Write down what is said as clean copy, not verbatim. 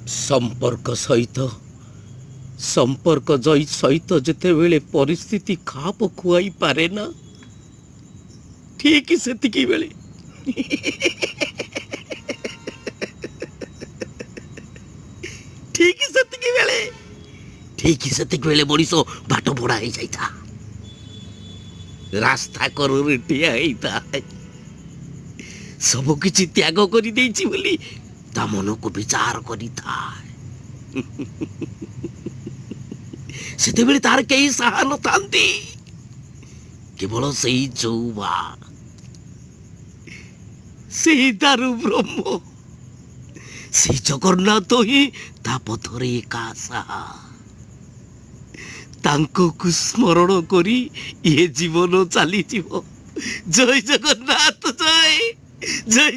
संपर्क सहित संपर्क जई सहित जेतेबेले परिस्थिति खाप खुआई पारे ना ठीक सेतिकी बेले ठीक सेतिकी बेले मनीष बाट बड़ा हो जाता रास्ता कर ठिया सब किछि त्याग कर बोली ता मन को विचार करी था सेतेबेले तार कई साहा न थांती केवल सही चौबा सही दारु ब्रह्म से जगन्नाथ ही ता पथरे एका साहा तांको को स्मरण करी ये जीवन चली जय जगन्नाथ जय जय।